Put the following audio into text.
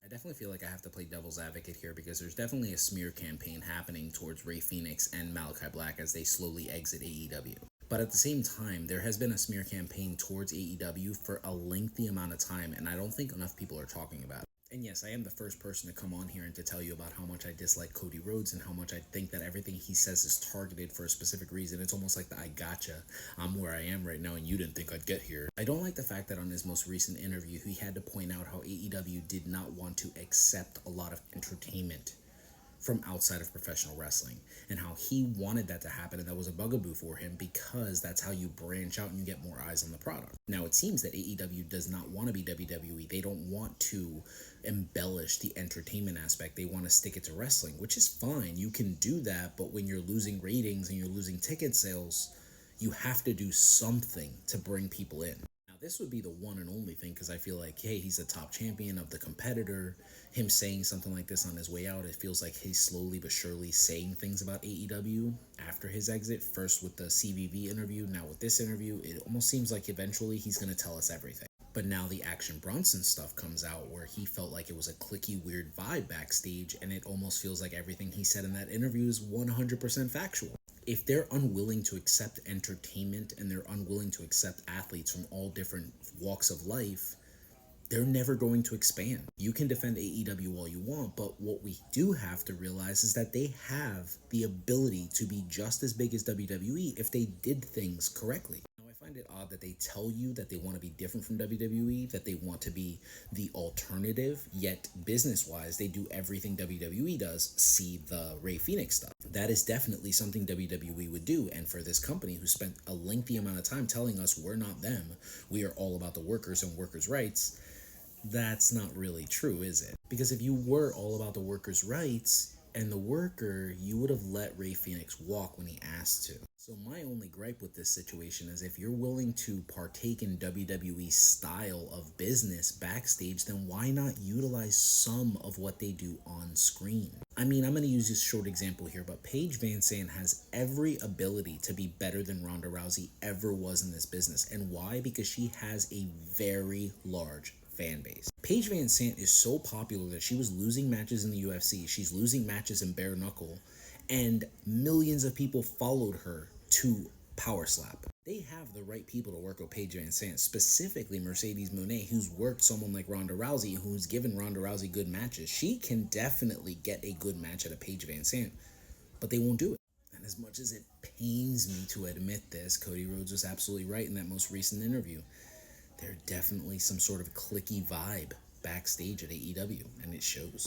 I definitely feel like I have to play devil's advocate here because there's definitely a smear campaign happening towards Rey Fenix and Malachi Black as they slowly exit AEW. But at the same time, there has been a smear campaign towards AEW for a lengthy amount of time, and I don't think enough people are talking about it. And yes, I am the first person to come on here and to tell you about how much I dislike Cody Rhodes and how much I think that everything he says is targeted for a specific reason. It's almost like the I gotcha. I'm where I am right now and you didn't think I'd get here. I don't like the fact that on his most recent interview, he had to point out how AEW did not want to accept a lot of entertainment from outside of professional wrestling and how he wanted that to happen, and that was a bugaboo for him because that's how you branch out and you get more eyes on the product. Now it seems that AEW does not want to be WWE. They don't want to embellish the entertainment aspect. They want to stick it to wrestling, which is fine. You can do that, but when you're losing ratings and you're losing ticket sales, you have to do something to bring people in. Now, this would be the one and only thing because I feel like, hey, he's a top champion of the competitor. Him saying something like this on his way out, it feels like he's slowly but surely saying things about AEW after his exit. First with the CVV interview, now with this interview, it almost seems like eventually he's going to tell us everything. But now the Action Bronson stuff comes out where he felt like it was a cliquey, weird vibe backstage, and it almost feels like everything he said in that interview is 100% factual. If they're unwilling to accept entertainment and they're unwilling to accept athletes from all different walks of life, they're never going to expand. You can defend AEW all you want, but what we do have to realize is that they have the ability to be just as big as WWE if they did things correctly. Now, I find it odd that they tell you that they want to be different from WWE, that they want to be the alternative, yet business-wise, they do everything WWE does, see the Rey Fenix stuff. That is definitely something WWE would do, and for this company who spent a lengthy amount of time telling us we're not them, we are all about the workers and workers' rights, that's not really true, is it? Because if you were all about the workers' rights and the worker, you would have let Rey Fenix walk when he asked to. So my only gripe with this situation is if you're willing to partake in WWE's style of business backstage, then why not utilize some of what they do on screen? I mean, I'm going to use this short example here, but Paige VanZant has every ability to be better than Ronda Rousey ever was in this business. And why? Because she has a very large fan base. Paige VanZant is so popular that she was losing matches in the UFC. She's losing matches in bare knuckle, and millions of people followed her to power slap. They have the right people to work with Paige VanZant, specifically Mercedes Moné, who's worked someone like Ronda Rousey, who's given Ronda Rousey good matches. She can definitely get a good match at a Paige VanZant, but they won't do it. And as much as it pains me to admit this, Cody Rhodes was absolutely right in that most recent interview. There's definitely some sort of cliquey vibe backstage at AEW, and it shows.